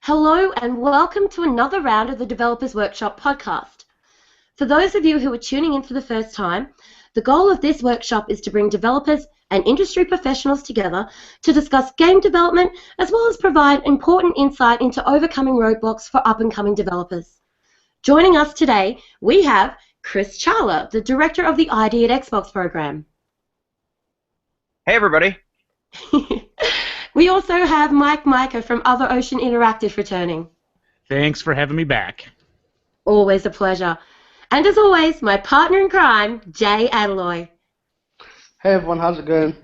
Hello and welcome to another round of the Developers Workshop podcast. For those of you who are tuning in for the first time, the goal of this workshop is to bring developers and industry professionals together to discuss game development as well as provide important insight into overcoming roadblocks for up-and-coming developers. Joining us today, we have Chris Charla, the Director of the ID at Xbox program. Hey everybody. We also have Mika from Other Ocean Interactive returning. Thanks for having me back. Always a pleasure. And as always, my partner in crime, Jay Adeloye. Hey everyone, how's it going?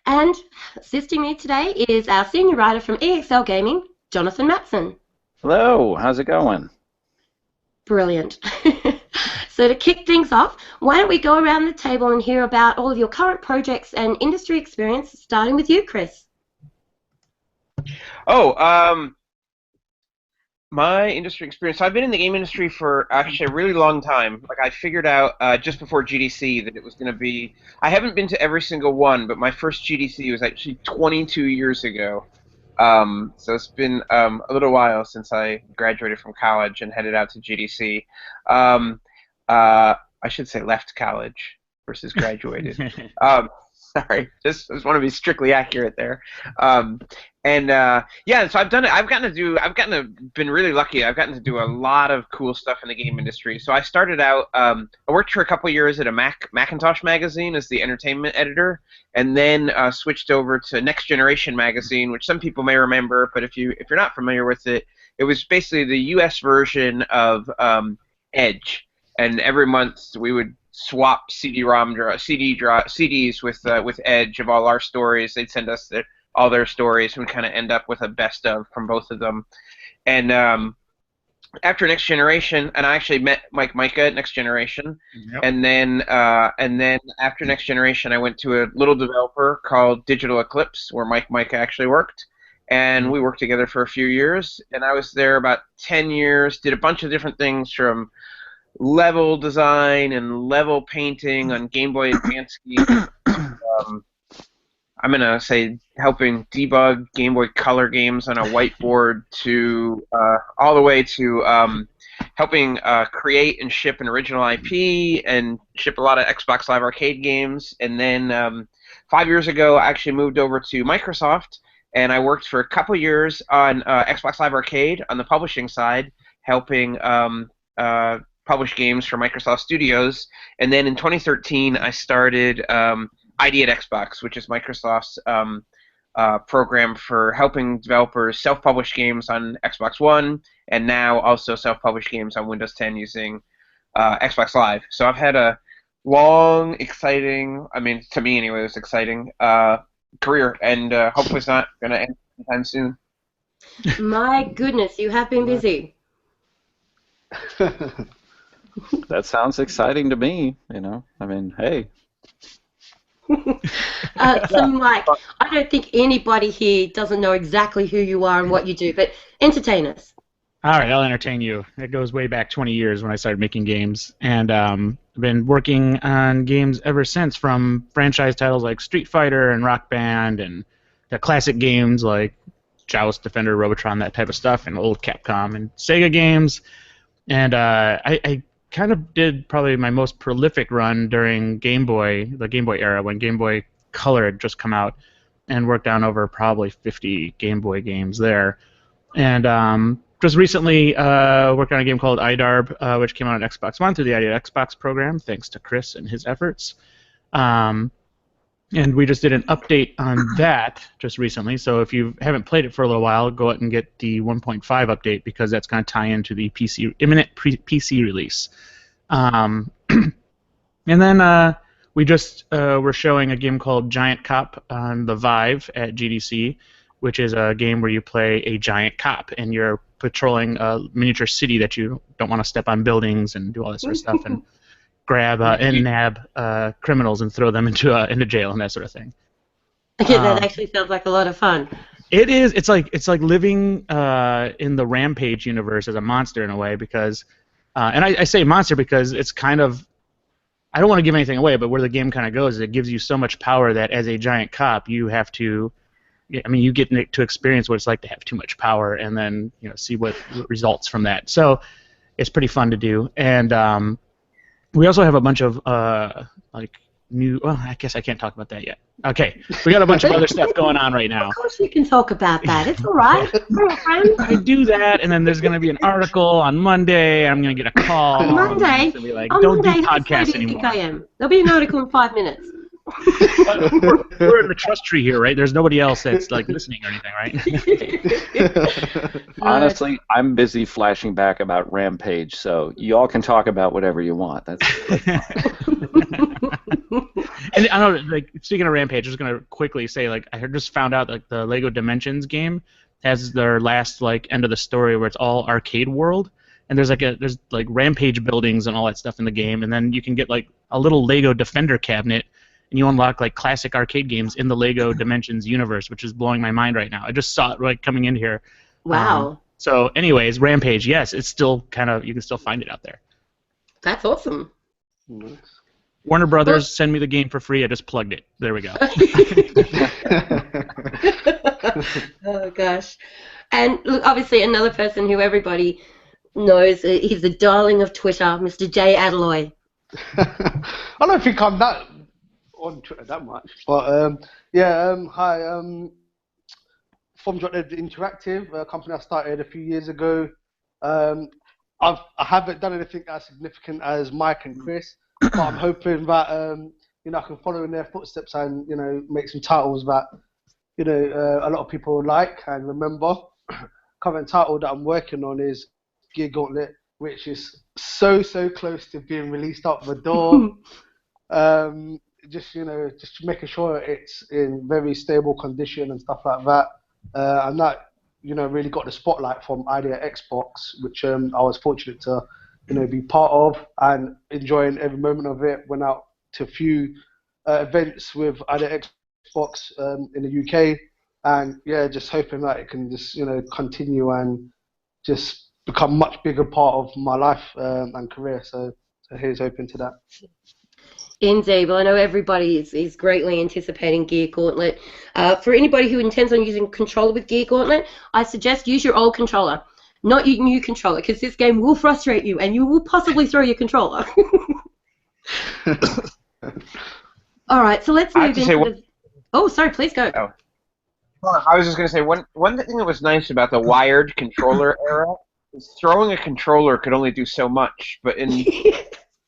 And assisting me today is our senior writer from EXL Gaming, Jonathan Matson. Hello, how's it going? Brilliant. So to kick things off, why don't we go around the table and hear about all of your current projects and industry experience, starting with you, Chris. My industry experience. So I've been in the game industry for actually a really long time. Like I figured out just before GDC that it was going to be. I haven't been to every single one, but my first GDC was actually 22 years ago. So it's been a little while since I graduated from college and headed out to GDC. I should say left college versus graduated. Sorry, just want to be strictly accurate there. Yeah, so I've done it. Been really lucky. I've gotten to do a lot of cool stuff in the game industry. So I started out. I worked for a couple years at a Macintosh magazine as the entertainment editor, and then switched over to Next Generation magazine, which some people may remember. But if you're not familiar with it, it was basically the U.S. version of Edge. And every month we would swap CDs with Edge of all our stories. They'd send us all their stories, and we kind of end up with a best of from both of them. And after Next Generation, and I actually met Mika at Next Generation, yep. and then after Next Generation, I went to a little developer called Digital Eclipse, where Mika actually worked. And we worked together for a few years, and I was there about 10 years, did a bunch of different things from level design and level painting on Game Boy Advance games. I'm going to say helping debug Game Boy Color games on a whiteboard to all the way to helping create and ship an original IP and ship a lot of Xbox Live Arcade games. And then 5 years ago, I actually moved over to Microsoft, and I worked for a couple years on Xbox Live Arcade on the publishing side, helping publish games for Microsoft Studios. And then in 2013, I started ID at Xbox, which is Microsoft's program for helping developers self-publish games on Xbox One, and now also self-publish games on Windows 10 using Xbox Live. So I've had a long, exciting, to me anyway, it was exciting career, and hopefully it's not going to end anytime soon. My goodness, you have been busy. That sounds exciting to me, hey. So Mike, I don't think anybody here doesn't know exactly who you are and what you do, but entertain us. All right, I'll entertain you. It goes way back 20 years when I started making games, and I've been working on games ever since, from franchise titles like Street Fighter and Rock Band, and the classic games like Joust, Defender, Robotron, that type of stuff, and old Capcom and Sega games. And I kind of did probably my most prolific run during the Game Boy era, when Game Boy Color had just come out, and worked on over probably 50 Game Boy games there. And just recently worked on a game called IDARB, which came out on Xbox One through the ID Xbox program, thanks to Chris and his efforts. And we just did an update on that just recently, so if you haven't played it for a little while, go out and get the 1.5 update, because that's going to tie into the imminent PC release. And then we just were showing a game called Giant Cop on the Vive at GDC, which is a game where you play a giant cop, and you're patrolling a miniature city that you don't want to step on buildings and do all that sort of stuff, and grab and nab criminals and throw them into jail and that sort of thing. Okay, that actually sounds like a lot of fun. It is. It's like living in the Rampage universe as a monster in a way, because, and I say monster because it's kind of, I don't want to give anything away, but where the game kind of goes is it gives you so much power that as a giant cop you have to I mean, you get to experience what it's like to have too much power, and then see what results from that. So it's pretty fun to do, and we also have a bunch of new. Well, I guess I can't talk about that yet. Okay, we got a bunch of other stuff going on right now. Of course you can talk about that. It's all right. We're friends. I do that, and then there's going to be an article on Monday. I'm going to get a call. On Monday? Be like, on don't Monday, do podcasts anymore. There'll be an article in 5 minutes. We're in the trust tree here, right? There's nobody else that's listening or anything, right? Honestly, I'm busy flashing back about Rampage, so y'all can talk about whatever you want. That's And I know, speaking of Rampage, I'm just gonna quickly say, I just found out the Lego Dimensions game has their last end of the story where it's all arcade world, and there's Rampage buildings and all that stuff in the game, and then you can get a little Lego Defender cabinet, and you unlock classic arcade games in the Lego Dimensions universe, which is blowing my mind right now. I just saw it coming in here. Wow. So, anyways, Rampage, yes, it's still you can still find it out there. That's awesome. Nice. Warner Brothers, send me the game for free. I just plugged it. There we go. Oh, gosh. And look, obviously another person who everybody knows, he's the darling of Twitter, Mr. Jay Adeloye. I don't think I'm that on Twitter that much, but hi. From Interactive, a company I started a few years ago. I haven't done anything as significant as Mike and Chris, but I'm hoping that I can follow in their footsteps and make some titles that a lot of people like and remember. Current title that I'm working on is Gear Gauntlet, which is so close to being released out the door. Just making sure it's in very stable condition and stuff like that. And that really got the spotlight from Idea Xbox, which I was fortunate to be part of and enjoying every moment of it. Went out to a few events with Idea Xbox in the UK, and just hoping that it can just continue and just become a much bigger part of my life and career. So here's hoping to that. Indeed. Well, I know everybody is greatly anticipating Gear Gauntlet. For anybody who intends on using a controller with Gear Gauntlet, I suggest use your old controller, not your new controller, because this game will frustrate you and you will possibly throw your controller. All right, so let's move into Oh, sorry, please go. Oh. I was just going to say, one thing that was nice about the wired controller era is throwing a controller could only do so much, but in...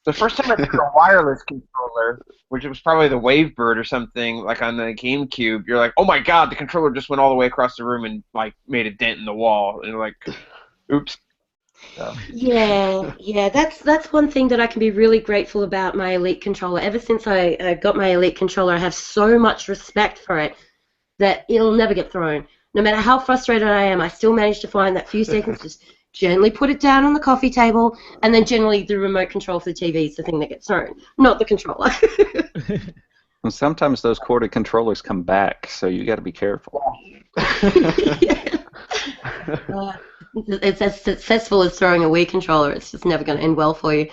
The first time I threw a wireless controller, which was probably the Wavebird or something, on the GameCube, you're like, oh my god, the controller just went all the way across the room and made a dent in the wall, and you're like, oops. So. Yeah, that's one thing that I can be really grateful about my Elite controller. Ever since I got my Elite controller, I have so much respect for it that it'll never get thrown. No matter how frustrated I am, I still manage to find that few seconds just gently put it down on the coffee table, and then generally the remote control for the TV is the thing that gets thrown, not the controller. And sometimes those corded controllers come back, so you got to be careful. It's as successful as throwing a Wii controller. It's just never going to end well for you.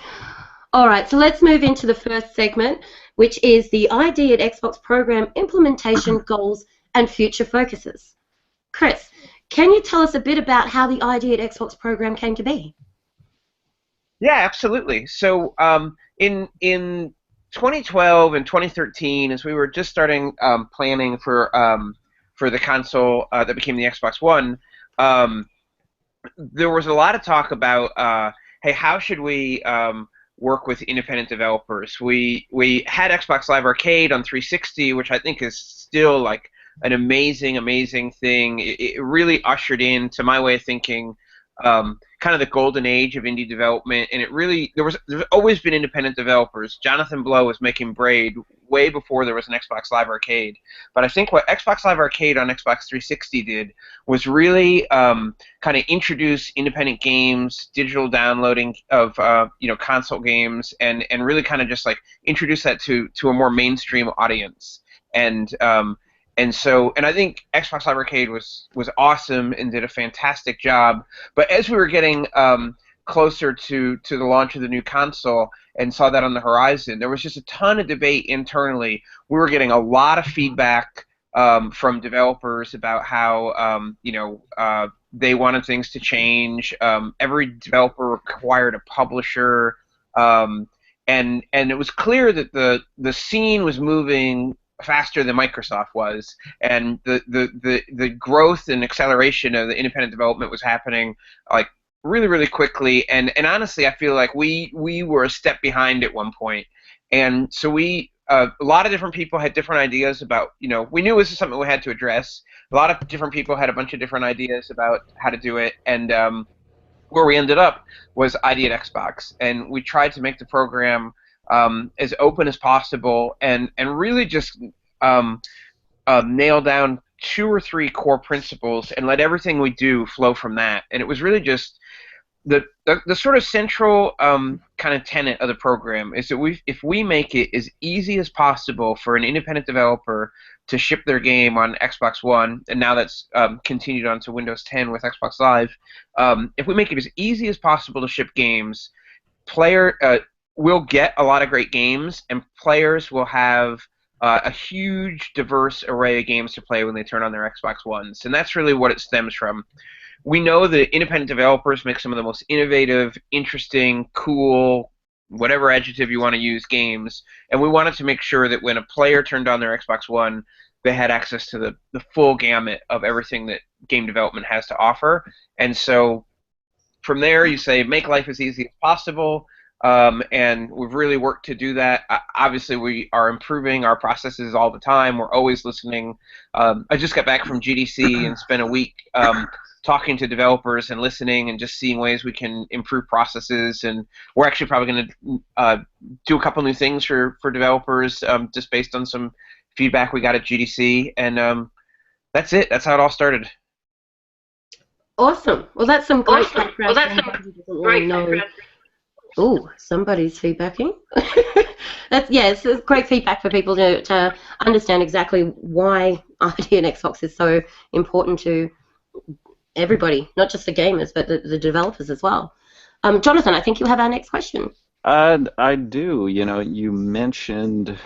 All right, so let's move into the first segment, which is the ID at Xbox program implementation goals and future focuses. Chris, can you tell us a bit about how the ID at Xbox program came to be? Yeah, absolutely. So in 2012 and 2013, as we were just starting planning for the console that became the Xbox One, there was a lot of talk about, hey, how should we work with independent developers? We had Xbox Live Arcade on 360, which I think is still an amazing thing. It really ushered in, to my way of thinking, kind of the golden age of indie development, and there's always been independent developers. Jonathan Blow was making Braid way before there was an Xbox Live Arcade. But I think what Xbox Live Arcade on Xbox 360 did was really kind of introduce independent games, digital downloading of console games, and really kind of just introduce that to a more mainstream audience. And I think Xbox Live Arcade was awesome and did a fantastic job. But as we were getting closer to the launch of the new console and saw that on the horizon, there was just a ton of debate internally. We were getting a lot of feedback from developers about how they wanted things to change. Every developer required a publisher, and it was clear that the scene was moving faster than Microsoft was, and the growth and acceleration of the independent development was happening like really, really quickly. And honestly, I feel like we were a step behind at one point, and so a lot of different people had different ideas about, we knew this is something we had to address. A lot of different people had a bunch of different ideas about how to do it, and where we ended up was ID at Xbox, and we tried to make the program as open as possible, and really just nail down 2 or 3 core principles and let everything we do flow from that. And it was really just the sort of central kind of tenet of the program is that if we make it as easy as possible for an independent developer to ship their game on Xbox One, and now that's continued on to Windows 10 with Xbox Live, if we make it as easy as possible to ship games, we'll get a lot of great games, and players will have a huge, diverse array of games to play when they turn on their Xbox Ones. And that's really what it stems from. We know that independent developers make some of the most innovative, interesting, cool, whatever adjective you want to use, games, and we wanted to make sure that when a player turned on their Xbox One, they had access to the full gamut of everything that game development has to offer. And so from there, you say, make life as easy as possible, and we've really worked to do that. Obviously, we are improving our processes all the time. We're always listening. I just got back from GDC and spent a week talking to developers and listening and just seeing ways we can improve processes. And we're actually probably going to do a couple new things for developers just based on some feedback we got at GDC. And that's it. That's how it all started. Awesome. Well, that's some great background. Oh, somebody's feedbacking. It's great feedback for people to understand exactly why ID and Xbox is so important to everybody, not just the gamers, but the developers as well. Jonathan, I think you have our next question. I do. You mentioned,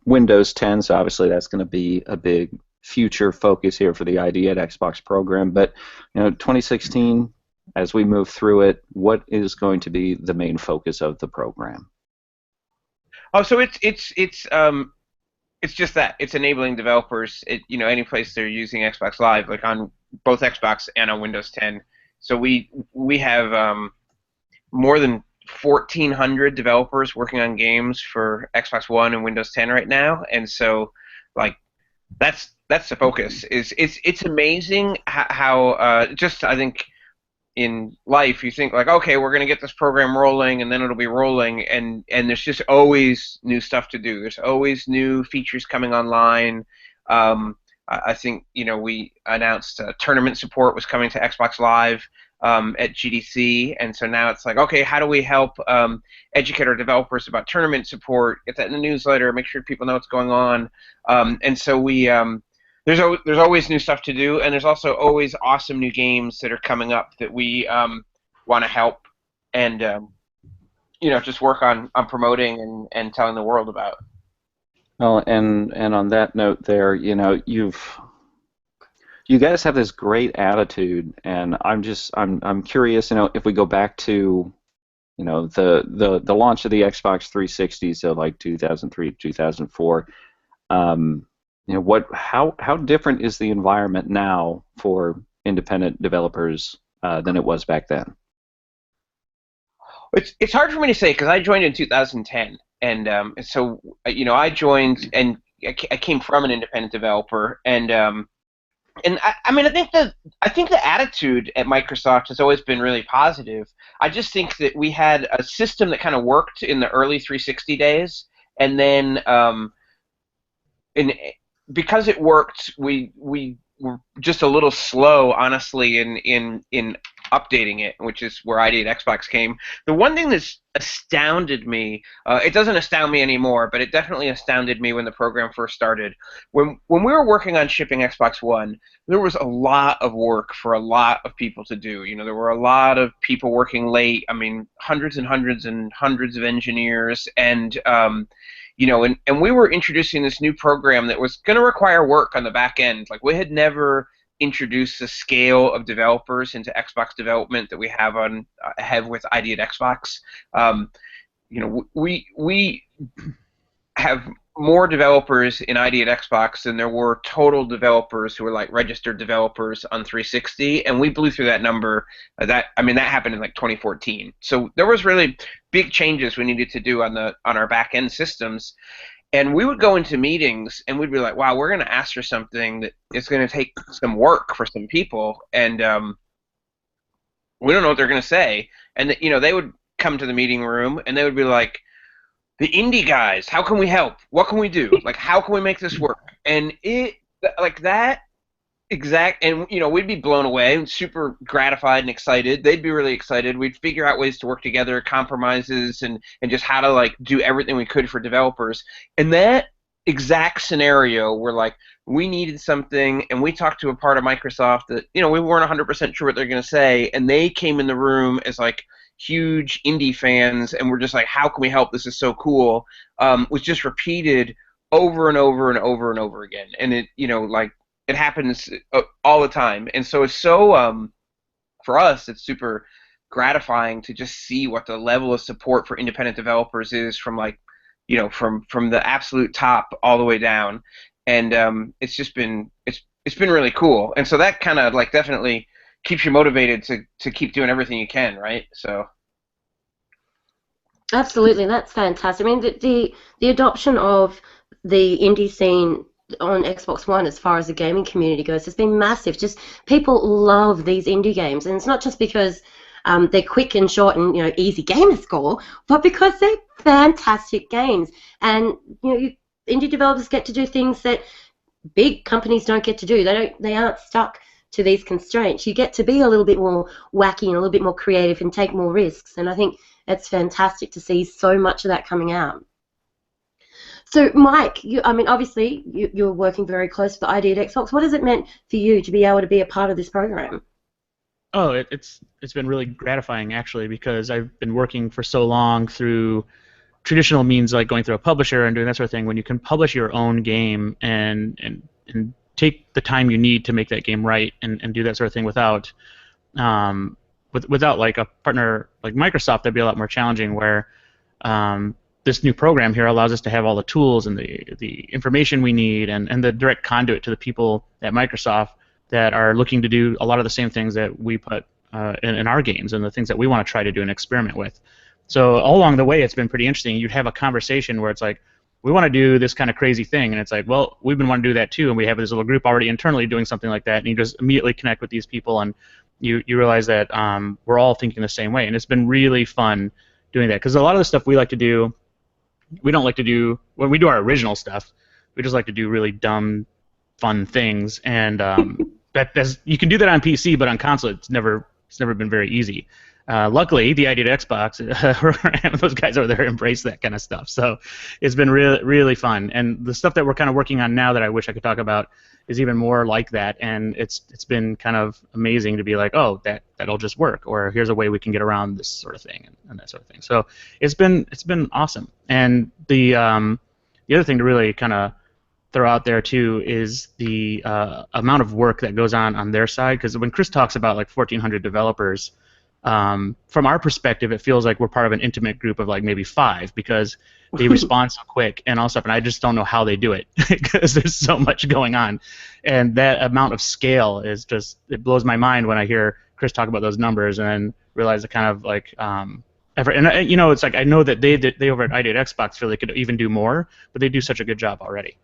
Windows 10, so obviously that's going to be a big future focus here for the ID at Xbox program. But 2016, as we move through it, what is going to be the main focus of the program? Oh, so it's just that. It's enabling developers, any place they're using Xbox Live, like on both Xbox and on Windows 10. So we have more than 1,400 developers working on games for Xbox One and Windows 10 right now, and so that's the focus. It's amazing how just I think in life you think like, okay, we're going to get this program rolling and then it'll be rolling, and there's just always new stuff to do. There's always new features coming online. I think we announced tournament support was coming to Xbox Live at GDC, and so now it's like, okay, how do we help educate our developers about tournament support, get that in the newsletter, make sure people know what's going on, and so we there's always new stuff to do, and there's also always awesome new games that are coming up that we want to help and just work on promoting and telling the world about. Well, and on that note, there, you guys have this great attitude, and I'm curious, if we go back to, the launch of the Xbox 360, so like 2003, 2004. How different is the environment now for independent developers than it was back then? It's hard for me to say because I joined in 2010, and so I joined and I came from an independent developer, and I think the attitude at Microsoft has always been really positive. I just think that we had a system that kind of worked in the early 360 days, and then because it worked, we were just a little slow, honestly, in updating it, which is where ID at Xbox came. The one thing that's astounded me, it doesn't astound me anymore, but it definitely astounded me when the program first started. When we were working on shipping Xbox One, there was a lot of work for a lot of people to do. You know, there were a lot of people working late. I mean, hundreds and hundreds and hundreds of engineers, and you know, and we were introducing this new program that was going to require work on the back end. Like, we had never introduced the scale of developers into Xbox development that we have with ID at Xbox. You know, we have more developers in ID at Xbox than there were total developers who were like registered developers on 360, and we blew through that number. That happened in like 2014. So there was really big changes we needed to do on our back end systems. And we would go into meetings and we'd be like, wow, we're going to ask for something that is going to take some work for some people, and we don't know what they're going to say. And you know, they would come to the meeting room and they would be like, the indie guys, how can we help? What can we do? Like, how can we make this work? And it, like that exact, and you know, we'd be blown away and super gratified and excited. They'd be really excited. We'd figure out ways to work together, compromises, and just how to like do everything we could for developers. And that exact scenario where like we needed something and we talked to a part of Microsoft that, you know, we weren't 100% sure what they're going to say, and they came in the room as like huge indie fans and we're just like, how can we help? This is so cool. Was just repeated over and over and over and over again. And it, you know, like, it happens all the time, and so it's so for us, it's super gratifying to just see what the level of support for independent developers is from, like, you know, from the absolute top all the way down, and it's just been it's been really cool, and so that kind of like definitely keeps you motivated to keep doing everything you can, right? So. Absolutely, that's fantastic. I mean, the adoption of the indie scene on Xbox One as far as the gaming community goes has been massive. Just people love these indie games, and it's not just because they're quick and short and, you know, easy gamer score, but because they're fantastic games. And, you know, indie developers get to do things that big companies don't get to do. They aren't stuck to these constraints. You get to be a little bit more wacky and a little bit more creative and take more risks, and I think it's fantastic to see so much of that coming out. So, Mike, I mean, obviously, you're working very close with ID at Xbox. What has it meant for you to be able to be a part of this program? Oh, it's been really gratifying, actually, because I've been working for so long through traditional means like going through a publisher and doing that sort of thing. When you can publish your own game and take the time you need to make that game right and do that sort of thing without like a partner like Microsoft, that'd be a lot more challenging, where this new program here allows us to have all the tools and the information we need and the direct conduit to the people at Microsoft that are looking to do a lot of the same things that we put in our games and the things that we want to try to do and experiment with. So all along the way, it's been pretty interesting. You'd have a conversation where it's like, we want to do this kind of crazy thing, and it's like, well, we've been wanting to do that too, and we have this little group already internally doing something like that, and you just immediately connect with these people, and you realize that we're all thinking the same way, and it's been really fun doing that, because a lot of the stuff we like to do, we don't like to do when we do our original stuff. We just like to do really dumb, fun things, and you can do that on PC, but on console, it's never been very easy. Luckily, the ID at Xbox, those guys over there embrace that kind of stuff. So it's been really, really fun. And the stuff that we're kind of working on now that I wish I could talk about is even more like that. And it's been kind of amazing to be like, oh, that'll just work, or here's a way we can get around this sort of thing and that sort of thing. So it's been awesome. And the other thing to really kind of throw out there too is the amount of work that goes on their side. Because when Chris talks about like 1,400 developers. From our perspective, it feels like we're part of an intimate group of like maybe 5 because they respond so quick and all stuff, and I just don't know how they do it because there's so much going on, and that amount of scale is just, it blows my mind when I hear Chris talk about those numbers and then realize the kind of like effort. And you know, it's like I know that they over at ID at Xbox feel they could even do more, but they do such a good job already.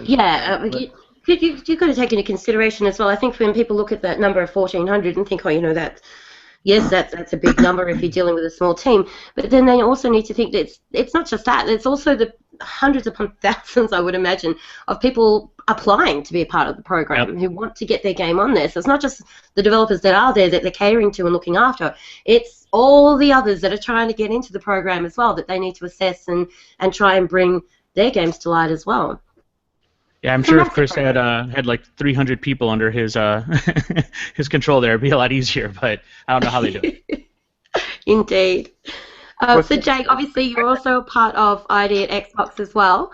Yeah. You've got to take into consideration as well. I think when people look at that number of 1,400 and think, oh, you know, that's a big number if you're dealing with a small team. But then they also need to think that it's not just that. It's also hundreds upon thousands, I would imagine, of people applying to be a part of the program who want to get their game on there. So it's not just the developers that are there that they're catering to and looking after. It's all the others that are trying to get into the program as well that they need to assess and try and bring their games to light as well. Yeah, I'm sure if Chris had like 300 people under his his control there, it'd be a lot easier, but I don't know how they do it. Indeed. So, Jake, obviously you're also a part of ID at Xbox as well.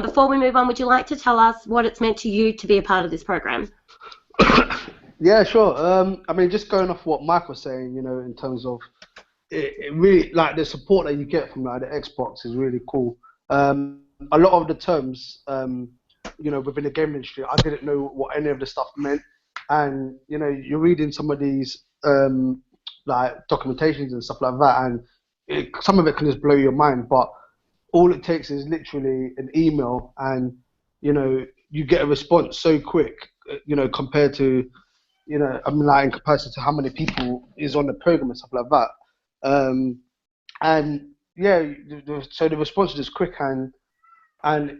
Before we move on, would you like to tell us what it's meant to you to be a part of this program? Yeah, sure. I mean, just going off what Mike was saying, you know, in terms of it really, like, the support that you get from the Xbox is really cool. A lot of the terms, you know, within the game industry, I didn't know what any of the stuff meant. And, you know, you're reading some of these, like, documentations and stuff like that, and some of it can just blow your mind, but all it takes is literally an email, and you know you get a response so quick. You know, compared to, you know, I mean, like in comparison to how many people is on the program and stuff like that. And yeah, so the response is just quick, and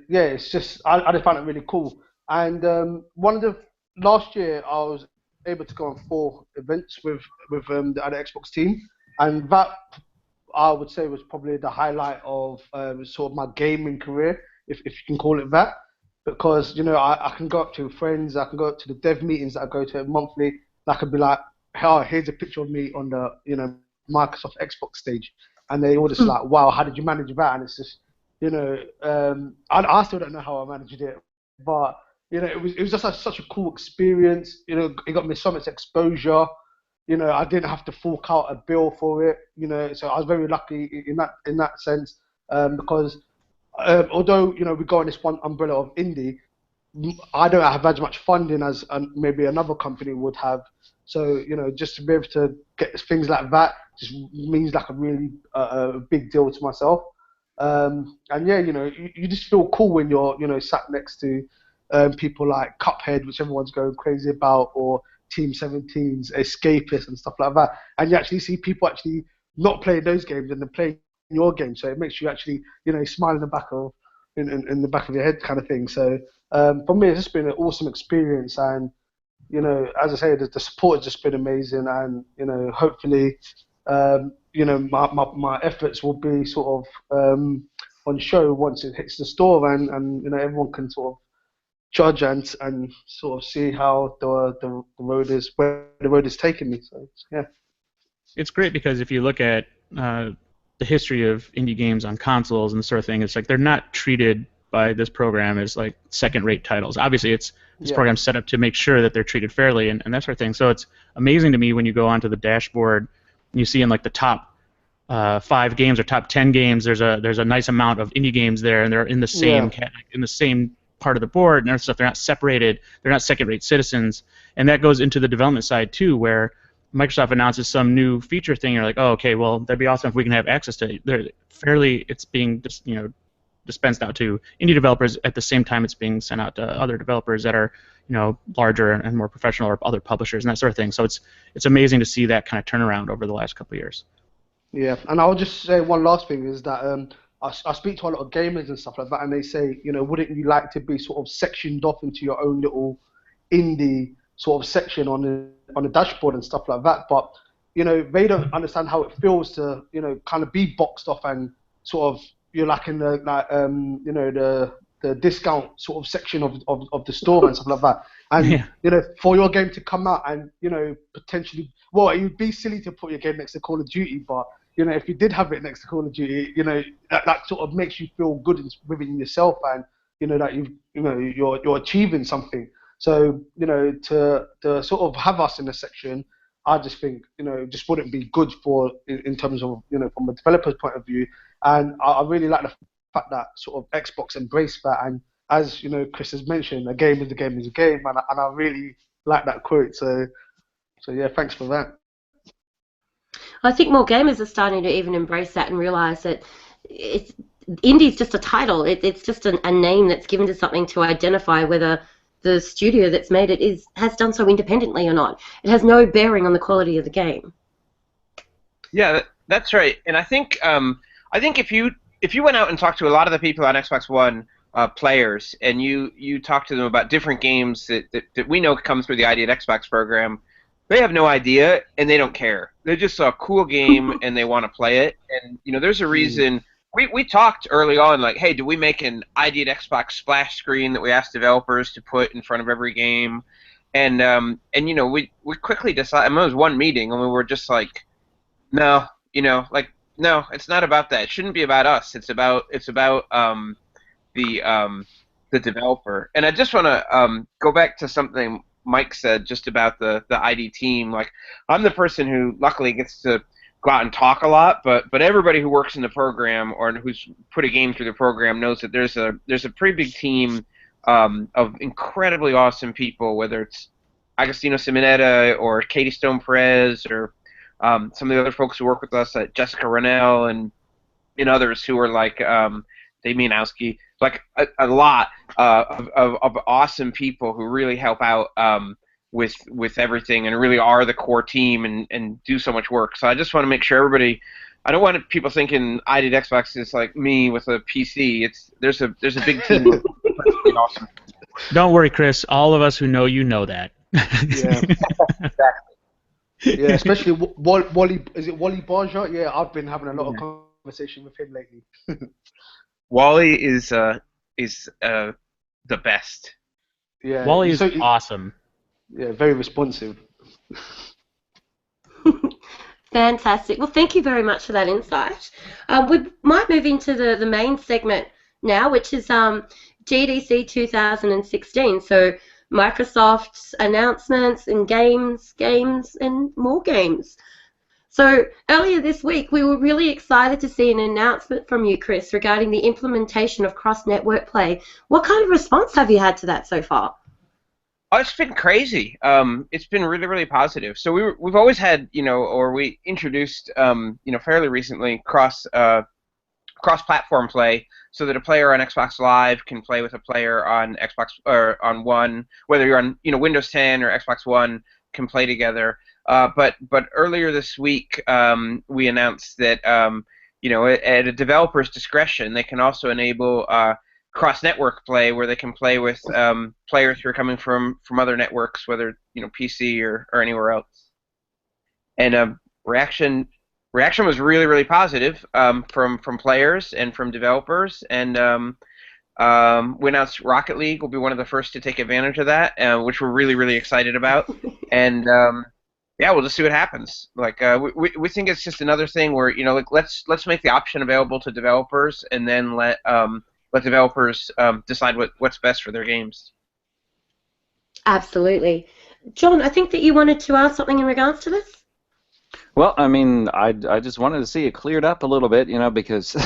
yeah, it's just I just found it really cool. And one of the last year I was able to go on 4 events with the other Xbox team, and that, I would say, was probably the highlight of sort of my gaming career, if you can call it that, because, you know, I can go up to friends, I can go up to the dev meetings that I go to monthly, and I could be like, oh, here's a picture of me on the, you know, Microsoft Xbox stage, and they all just like, wow, how did you manage that? And it's just, you know, I still don't know how I managed it, but, you know, it was just such a cool experience. You know, it got me so much exposure. You know, I didn't have to fork out a bill for it. You know, so I was very lucky in that sense, because although, you know, we go on this one umbrella of indie, I don't have as much funding as maybe another company would have. So, you know, just to be able to get things like that just means like a really big deal to myself. And yeah, you know, you just feel cool when you're, you know, sat next to people like Cuphead, which everyone's going crazy about, or Team 17's Escapists and stuff like that, and you actually see people actually not playing those games and then playing your game, so it makes you actually, you know, smile in the back of your head kind of thing. So for me, it's just been an awesome experience, and, you know, as I say, the support has just been amazing, and, you know, hopefully, you know, my efforts will be sort of on show once it hits the store, and you know, everyone can sort of judge and sort of see how the road is, where the road is taking me. So yeah, it's great because if you look at the history of indie games on consoles and the sort of thing, it's like they're not treated by this program as like second-rate titles. Obviously, it's this program's set up to make sure that they're treated fairly and that sort of thing. So it's amazing to me when you go onto the dashboard and you see in like the top 5 games or top 10 games, there's a nice amount of indie games there, and they're in the same part of the board and stuff. They're not separated. They're not second-rate citizens, and that goes into the development side too, where Microsoft announces some new feature thing. You're like, oh, okay, well, that'd be awesome if we can have access to it. It's being dispensed out to indie developers at the same time it's being sent out to other developers that are, you know, larger and more professional, or other publishers and that sort of thing. So it's amazing to see that kind of turnaround over the last couple of years. Yeah, and I'll just say one last thing is that I speak to a lot of gamers and stuff like that, and they say, you know, wouldn't you like to be sort of sectioned off into your own little indie sort of section on the dashboard and stuff like that? But, you know, they don't understand how it feels to, you know, kind of be boxed off and sort of, you're like in the you know, the discount sort of section of the store and stuff like that. And you know, for your game to come out and, you know, potentially, well, it would be silly to put your game next to Call of Duty, but, you know, if you did have it next to Call of Duty, you know, that sort of makes you feel good within yourself, and, you know, that you're achieving something. So, you know, to sort of have us in a section, I just think, you know, just wouldn't be good for in terms of, you know, from a developer's point of view. And I really like the fact that sort of Xbox embraced that. And as, you know, Chris has mentioned, a game is a game is a game, and I really like that quote. So yeah, thanks for that. I think more gamers are starting to even embrace that and realize that indie's just a title. It's just a name that's given to something to identify whether the studio that's made it has done so independently or not. It has no bearing on the quality of the game. Yeah, that's right. And I think if you if you went out and talked to a lot of the people on Xbox One players, and you talk to them about different games that we know come through the ID at Xbox program, they have no idea and they don't care. They just saw a cool game and they want to play it. And there's a reason. We talked early on, like, hey, do we make an ID at Xbox splash screen that we ask developers to put in front of every game? And we quickly decided. I mean, it was one meeting, and we were just like, no, no, it's not about that. It shouldn't be about us. It's about the developer. And I just want to go back to something Mike said just about the ID team. Like, I'm the person who luckily gets to go out and talk a lot, but everybody who works in the program or who's put a game through the program knows that there's a pretty big team of incredibly awesome people, whether it's Agostino Simonetta or Katie Stone Perez or some of the other folks who work with us, like Jessica Rennell and others who are like Damianowski, like a lot of awesome people who really help out with everything and really are the core team and do so much work. So I just want to make sure everybody. I don't want people thinking I did Xbox is like me with a PC. There's a big team of awesome. Don't worry, Chris. All of us who know you know that. Yeah. Exactly. Yeah, especially Wally. Is it Wally Barja? Yeah, I've been having a lot of conversation with him lately. Wally is the best. Yeah, Wally is awesome. Yeah, very responsive. Fantastic. Well, thank you very much for that insight. We might move into the main segment now, which is GDC 2016. So Microsoft's announcements and games, and more games. So earlier this week, we were really excited to see an announcement from you, Chris, regarding the implementation of cross-network play. What kind of response have you had to that so far? Oh, it's been crazy. It's been really, really positive. So we've always had, or we introduced, fairly recently cross-platform play, so that a player on Xbox Live can play with a player on Xbox or on One, whether you're on Windows 10 or Xbox One, can play together. But earlier this week, we announced that at a developer's discretion, they can also enable cross-network play, where they can play with players who are coming from other networks, whether PC or anywhere else. And reaction was really, really positive from players and from developers. And we announced Rocket League will be one of the first to take advantage of that, which we're really, really excited about. And yeah, we'll just see what happens. Like we think it's just another thing where like let's make the option available to developers, and then let developers decide what's best for their games. Absolutely. John, I think that you wanted to ask something in regards to this? Well, I mean, I just wanted to see it cleared up a little bit, because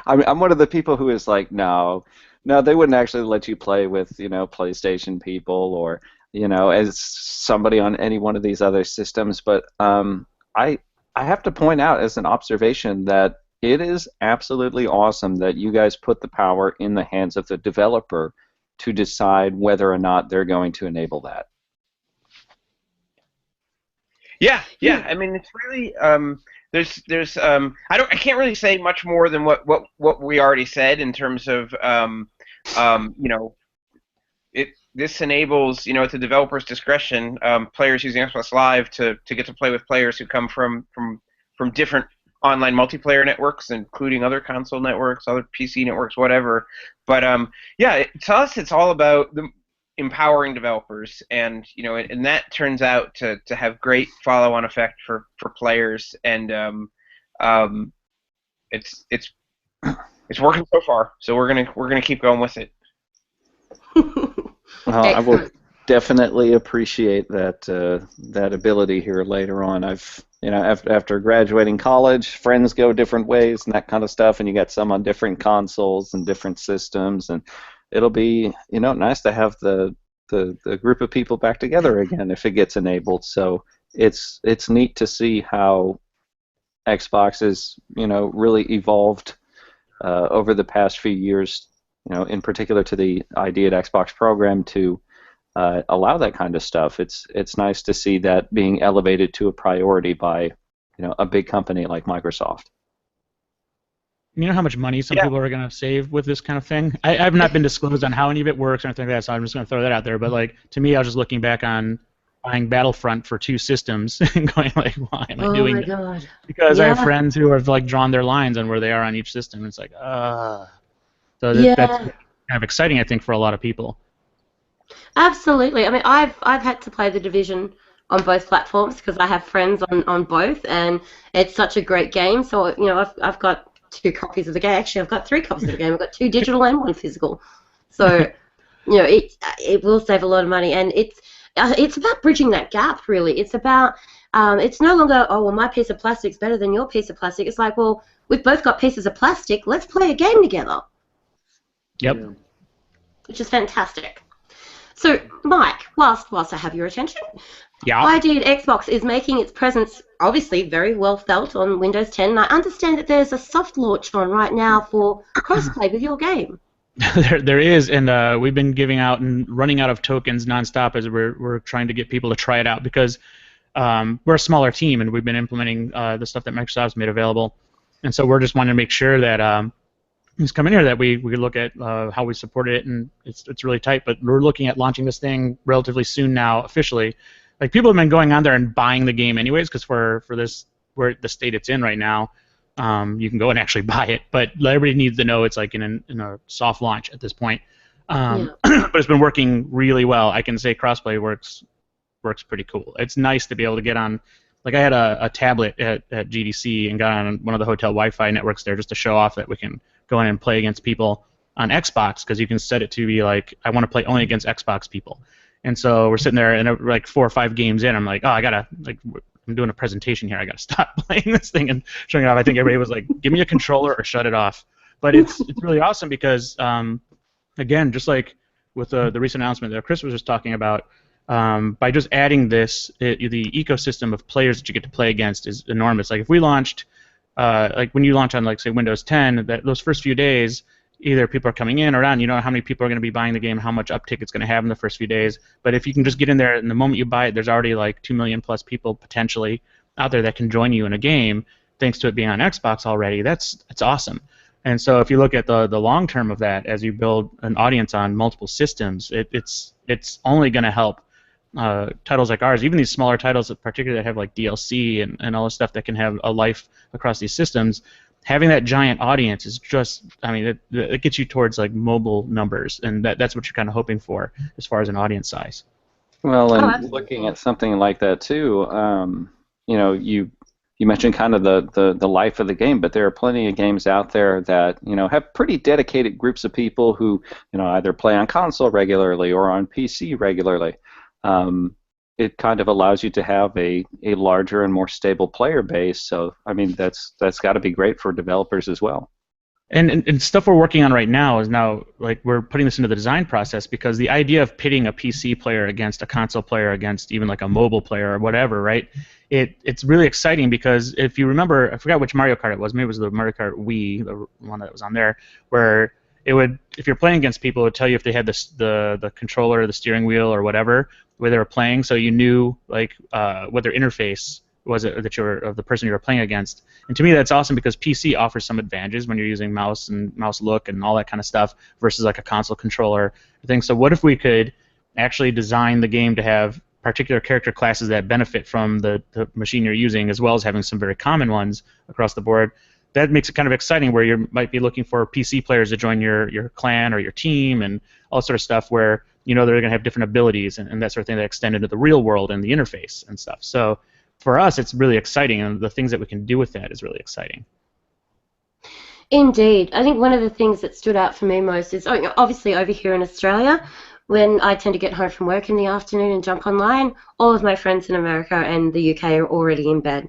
I'm one of the people who is like, no, they wouldn't actually let you play with, PlayStation people or, as somebody on any one of these other systems. But I have to point out as an observation that it is absolutely awesome that you guys put the power in the hands of the developer to decide whether or not they're going to enable that. Yeah. I mean, it's really there's I can't really say much more than what we already said in terms of this enables at the developer's discretion players using Xbox Live to get to play with players who come from different online multiplayer networks, including other console networks, other PC networks, whatever. But to us, it's all about empowering developers, and and that turns out to have great follow-on effect for players, and it's working so far. So we're gonna keep going with it. Well, I will definitely appreciate that ability here later on. I've after graduating college, friends go different ways and that kind of stuff, and you got some on different consoles and different systems, and it'll be nice to have the group of people back together again if it gets enabled. So it's neat to see how Xbox has really evolved over the past few years, in particular to the ID at Xbox program to allow that kind of stuff. It's nice to see that being elevated to a priority by a big company like Microsoft. You know how much money some people are going to save with this kind of thing? I've not been disclosed on how any of it works or anything like that, so I'm just going to throw that out there. But like to me, I was just looking back on buying Battlefront for 2 systems and going like, why am I doing this? God. Because I have friends who have like drawn their lines on where they are on each system. And it's like, so that's kind of exciting, I think, for a lot of people. Absolutely. I mean, I've had to play The Division on both platforms because I have friends on both, and it's such a great game. So I've got 2 copies of the game. Actually, I've got 3 copies of the game. I've got 2 digital and 1 physical. So it will save a lot of money, and it's about bridging that gap. Really, it's about it's no longer, oh well, my piece of plastic's better than your piece of plastic. It's like, well, we've both got pieces of plastic. Let's play a game together. Yep. Which is fantastic. So, Mike, whilst I have your attention, ID Xbox is making its presence obviously very well felt on Windows 10. And I understand that there's a soft launch on right now for crossplay with your game. There is, and we've been giving out and running out of tokens nonstop as we're trying to get people to try it out because we're a smaller team and we've been implementing the stuff that Microsoft's made available, and so we're just wanting to make sure that who's coming here that we look at how we support it, and it's really tight. But we're looking at launching this thing relatively soon now officially. Like people have been going on there and buying the game anyways because for this where the state it's in right now. You can go and actually buy it, but everybody needs to know it's like in a soft launch at this point. But it's been working really well. I can say crossplay works pretty cool. It's nice to be able to get on. Like I had a tablet at GDC and got on one of the hotel Wi-Fi networks there just to show off that we can go in and play against people on Xbox because you can set it to be like I want to play only against Xbox people. And so we're sitting there and like 4 or 5 games in, I'm like, oh, I'm doing a presentation here. I got to stop playing this thing and showing it off. I think everybody was like, give me a controller or shut it off. But it's really awesome because, again, just like with the recent announcement that Chris was just talking about, by just adding this, the ecosystem of players that you get to play against is enormous. Like if we launched, like when you launch on, like, say, Windows 10, those first few days, either people are coming in or out, and you don't know how many people are going to be buying the game, how much uptick it's going to have in the first few days. But if you can just get in there, and the moment you buy it, there's already like 2 million plus people potentially out there that can join you in a game, thanks to it being on Xbox already. That's awesome. And so if you look at the long term of that, as you build an audience on multiple systems, it's only going to help titles like ours, even these smaller titles, particularly that have like DLC and all the stuff that can have a life across these systems. Having that giant audience is just, I mean, it gets you towards like mobile numbers, and that's what you're kind of hoping for as far as an audience size. Well, and looking at something like that too, you mentioned kind of the life of the game, but there are plenty of games out there that have pretty dedicated groups of people who either play on console regularly or on PC regularly. It kind of allows you to have a larger and more stable player base. So, I mean, that's got to be great for developers as well. And stuff we're working on right now is like we're putting this into the design process because the idea of pitting a PC player against a console player against even like a mobile player or whatever, right? It's really exciting because if you remember, I forgot which Mario Kart it was. Maybe it was the Mario Kart Wii, the one that was on there, where it would, if you're playing against people, it would tell you if they had the controller, or the steering wheel, or whatever, where they were playing, so you knew like what their interface was that of the person you were playing against. And to me, that's awesome because PC offers some advantages when you're using mouse and mouse look and all that kind of stuff versus like a console controller thing. So what if we could actually design the game to have particular character classes that benefit from the machine you're using, as well as having some very common ones across the board? That makes it kind of exciting where you might be looking for PC players to join your clan or your team and all sort of stuff where they're going to have different abilities and that sort of thing that extend into the real world and the interface and stuff. So for us, it's really exciting, and the things that we can do with that is really exciting. Indeed. I think one of the things that stood out for me most is obviously over here in Australia, when I tend to get home from work in the afternoon and jump online, all of my friends in America and the UK are already in bed.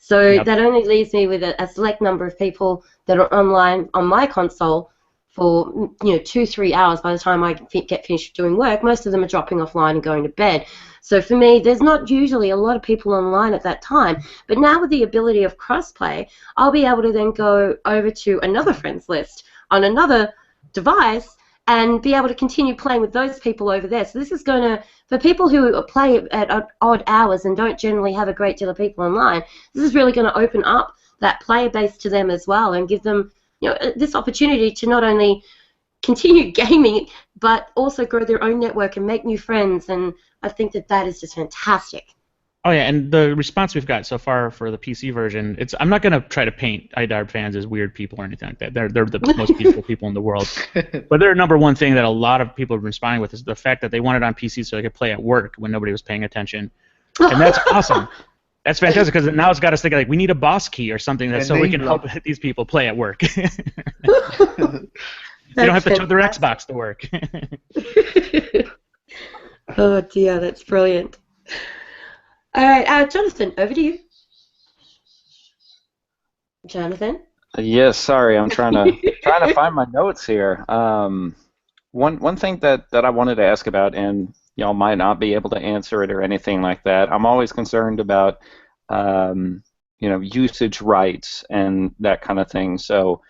So that only leaves me with a select number of people that are online on my console for 2-3 hours. By the time I get finished doing work, most of them are dropping offline and going to bed. So for me, there's not usually a lot of people online at that time. But now with the ability of crossplay, I'll be able to then go over to another friends list on another device and be able to continue playing with those people over there. So this is going to, for people who play at odd hours and don't generally have a great deal of people online, this is really going to open up that player base to them as well and give them this opportunity to not only continue gaming, but also grow their own network and make new friends. And I think that is just fantastic. Oh yeah, and the response we've got so far for the PC version, I'm not going to try to paint IDARB fans as weird people or anything like that. They're the most peaceful people in the world. But their number one thing that a lot of people have been responding with is the fact that they want it on PC so they could play at work when nobody was paying attention. And that's awesome. That's fantastic, because now it's got us thinking, like, we need a boss key or something so we can help these people play at work. You don't have to tote their Xbox to work. Oh dear, that's brilliant. All right, Jonathan, over to you. Jonathan? Yes, sorry, I'm trying to find my notes here. One thing that I wanted to ask about, and y'all might not be able to answer it or anything like that. I'm always concerned about usage rights and that kind of thing. So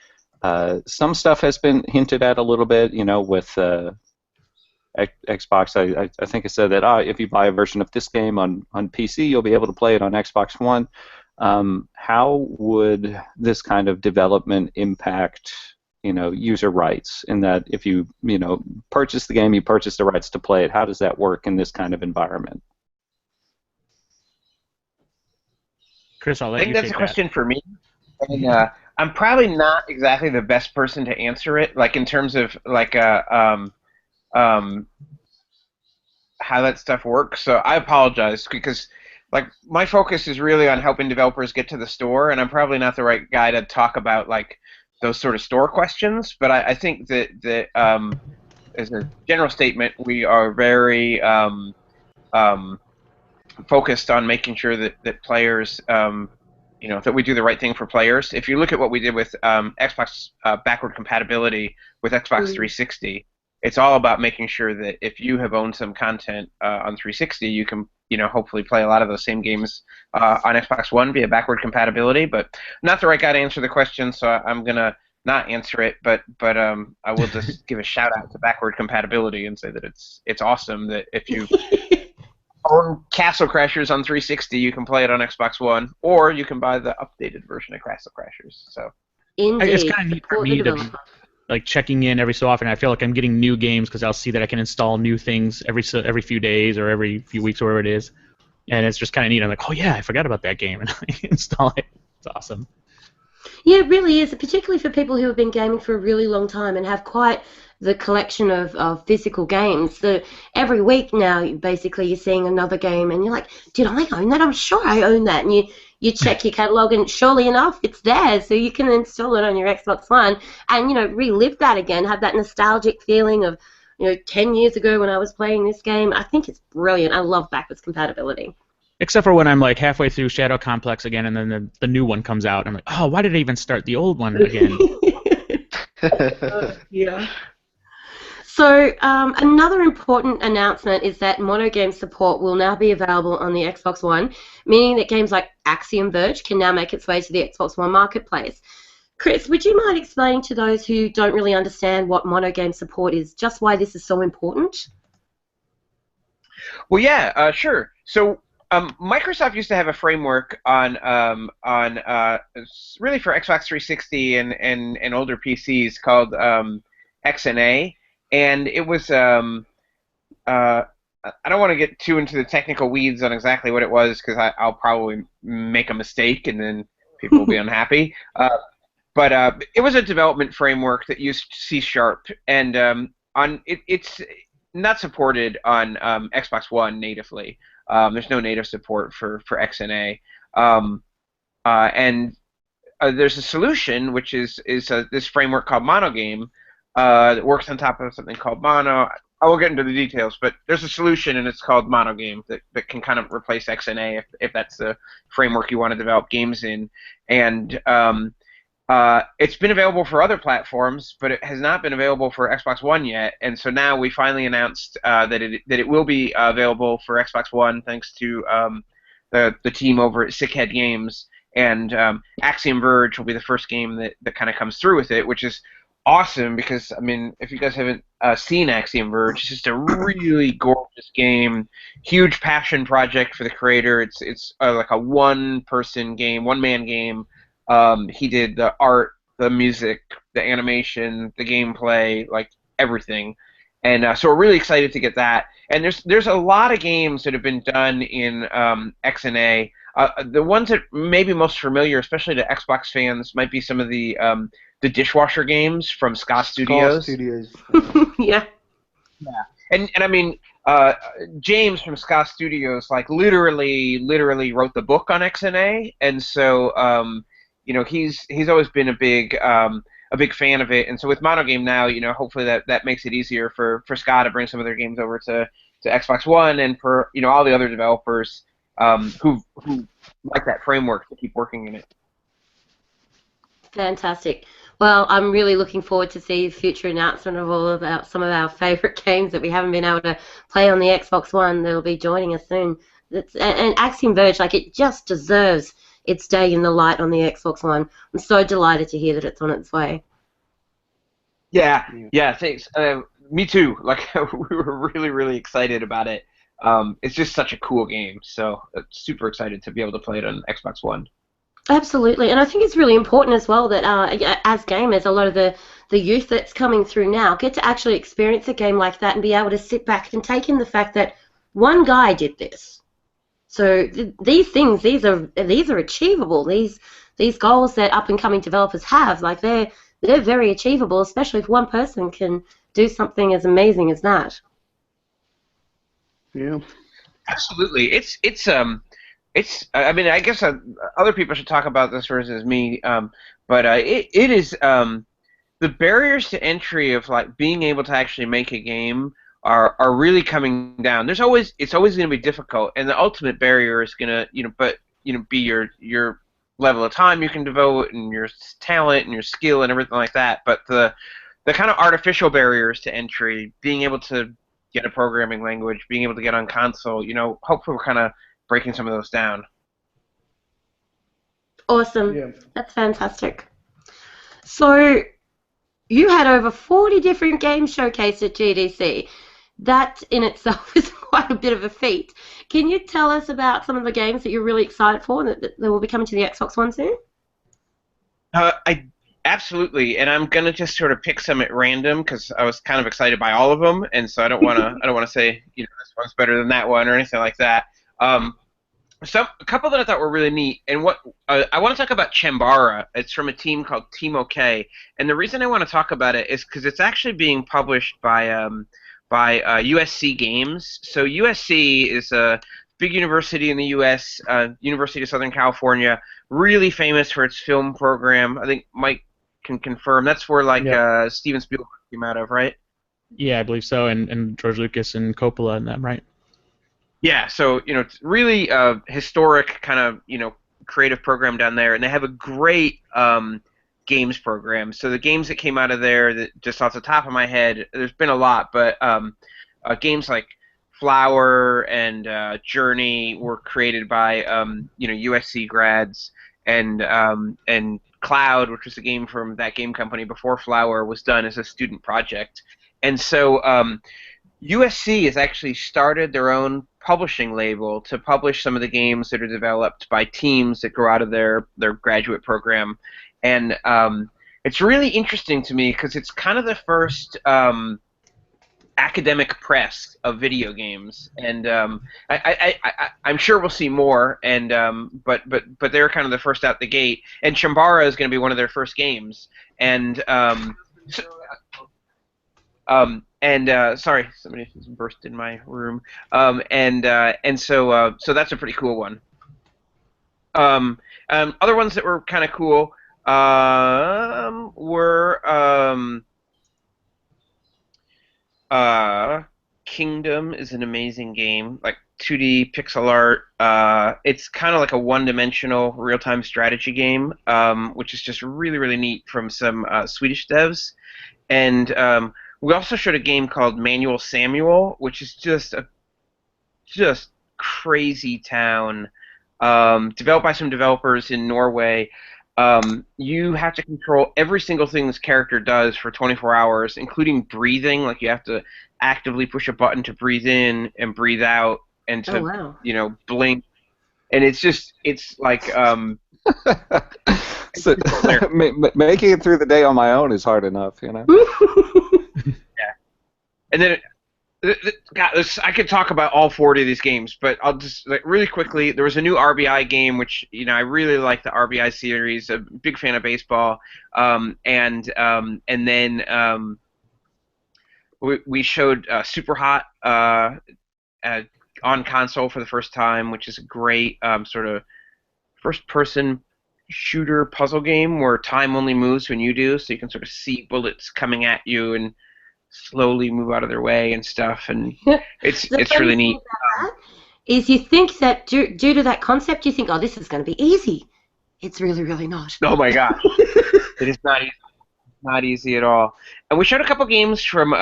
some stuff has been hinted at a little bit, with Xbox. I think I said that if you buy a version of this game on PC, you'll be able to play it on Xbox One. How would this kind of development impact, user rights? In that, if you, purchase the game, you purchase the rights to play it. How does that work in this kind of environment? Chris, I'll let I think you that's take a question for me. And I'm probably not exactly the best person to answer it, like in terms of like how that stuff works. So I apologize, because like my focus is really on helping developers get to the store, and I'm probably not the right guy to talk about like those sort of store questions. But I think that as a general statement, we are very focused on making sure that players that we do the right thing for players. If you look at what we did with Xbox backward compatibility with Xbox 360, it's all about making sure that if you have owned some content on 360, you can hopefully play a lot of those same games on Xbox One via backward compatibility. But I'm not the right guy to answer the question, so I'm gonna not answer it. But I will just give a shout out to backward compatibility and say that it's awesome that if you own Castle Crashers on 360, you can play it on Xbox One, or you can buy the updated version of Castle Crashers. So indeed, it's kind of neat for me to be like checking in every so often. I feel like I'm getting new games because I'll see that I can install new things every few days or every few weeks or whatever it is, and it's just kind of neat. I'm like, oh yeah, I forgot about that game, and I install it. It's awesome. Yeah, it really is, particularly for people who have been gaming for a really long time and have quite the collection of physical games. So every week now, basically, you're seeing another game, and you're like, did I own that? I'm sure I own that. And you check your catalog, and surely enough, it's there. So you can install it on your Xbox One and, relive that again, have that nostalgic feeling of, 10 years ago when I was playing this game. I think it's brilliant. I love backwards compatibility. Except for when I'm like halfway through Shadow Complex again, and then the new one comes out. I'm like, oh, why did I even start the old one again? Yeah. So another important announcement is that monogame support will now be available on the Xbox One, meaning that games like Axiom Verge can now make its way to the Xbox One marketplace. Chris, would you mind explaining to those who don't really understand what monogame support is, just why this is so important? Well, yeah, sure. So Microsoft used to have a framework on really for Xbox 360 and older PCs called XNA, and it was I don't want to get too into the technical weeds on exactly what it was, because I'll probably make a mistake and then people will be unhappy. But it was a development framework that used C#, and it's not supported on Xbox One natively. There's no native support for XNA, and there's a solution, which is this framework called Monogame that works on top of something called Mono. I will get into the details, but there's a solution, and it's called Monogame that can kind of replace XNA if that's the framework you want to develop games in. And it's been available for other platforms, but it has not been available for Xbox One yet. And so now we finally announced that it will be available for Xbox One, thanks to the team over at Sickhead Games. And Axiom Verge will be the first game that kind of comes through with it, which is awesome because, I mean, if you guys haven't seen Axiom Verge, it's just a really gorgeous game, huge passion project for the creator. It's like a one-person game, one-man game. He did the art, the music, the animation, the gameplay, like everything. And so we're really excited to get that. And there's a lot of games that have been done in XNA. The ones that may be most familiar, especially to Xbox fans, might be some of the dishwasher games from Ska Studios. Studios. Yeah. Yeah, and I mean, James from Ska Studios, like literally wrote the book on XNA, and so you know, he's always been a big fan of it, and so with Monogame now, you know, hopefully that makes it easier for Ska to bring some of their games over to Xbox One, and for, you know, all the other developers who like that framework to keep working in it. Fantastic. Well, I'm really looking forward to see future announcement of all of some of our favourite games that we haven't been able to play on the Xbox One that'll be joining us soon. And Axiom Verge, like, it just deserves its day in the light on the Xbox One. I'm so delighted to hear that it's on its way. Yeah, thanks. Me too. Like, we were really excited about it. It's just such a cool game, so super excited to be able to play it on Xbox One. Absolutely, and I think it's really important as well that as gamers, a lot of the youth that's coming through now get to actually experience a game like that and be able to sit back and take in the fact that one guy did this. So these things, these are achievable. These goals that up and coming developers have, like they're very achievable, especially if one person can do something as amazing as that. Yeah. Absolutely. It's I mean, I guess other people should talk about this versus me, but it is the barriers to entry of, like, being able to actually make a game are really coming down. It's always going to be difficult, and the ultimate barrier is going to be your level of time you can devote, and your talent and your skill and everything like that. But the kind of artificial barriers to entry, being able to get a programming language, being able to get on console, you know, hopefully we're kind of breaking some of those down. Awesome. Yeah. That's fantastic. So you had over 40 different games showcased at GDC. That in itself is quite a bit of a feat. Can you tell us about some of the games that you're really excited for that will be coming to the Xbox One soon? Absolutely, and I'm gonna just sort of pick some at random because I was kind of excited by all of them, and so I don't want to say, you know, this one's better than that one or anything like that. A couple that I thought were really neat, and what I want to talk about Chambara. It's from a team called Team OK, and the reason I want to talk about it is because it's actually being published by USC Games. So USC is a big university in the U.S., University of Southern California, really famous for its film program. I think Mike can confirm that's where, like, Steven Spielberg came out of, right? Yeah, I believe so, and George Lucas and Coppola and them, right? Yeah, so, you know, it's really historic kind of, you know, creative program down there, and they have a great games program. So the games that came out of there, that just off the top of my head, there's been a lot, but games like Flower and Journey were created by you know, USC grads, and Cloud, which was a game from that game company before Flower, was done as a student project. And so USC has actually started their own publishing label to publish some of the games that are developed by teams that grow out of their graduate program. And it's really interesting to me because it's kind of the first academic press of video games, and I'm sure we'll see more. And but they're kind of the first out the gate. And Chambara is going to be one of their first games. And sorry, somebody just burst in my room. And so that's a pretty cool one. Other ones that were kind of cool were Kingdom is an amazing game, like 2D pixel art. It's kind of like a one-dimensional real-time strategy game, which is just really neat from some Swedish devs. And we also showed a game called Manual Samuel, which is just crazy town, developed by some developers in Norway. You have to control every single thing this character does for 24 hours, including breathing. Like, you have to actively push a button to breathe in and breathe out, and to Oh, wow. you know, blink. And it's like So, making it through the day on my own is hard enough, you know. Yeah. And then, God, I could talk about all 40 of these games, but I'll just really quickly. There was a new RBI game, which I really like the RBI series. A big fan of baseball, and then we showed Super Hot on console for the first time, which is a great sort of first-person shooter puzzle game where time only moves when you do, so you can sort of see bullets coming at you and slowly move out of their way and stuff, and it's really neat. Is you think that due to that concept, you think, oh, this is going to be easy. It's really, really not. Oh my gosh, it is not easy. Not easy at all. And we showed a couple games from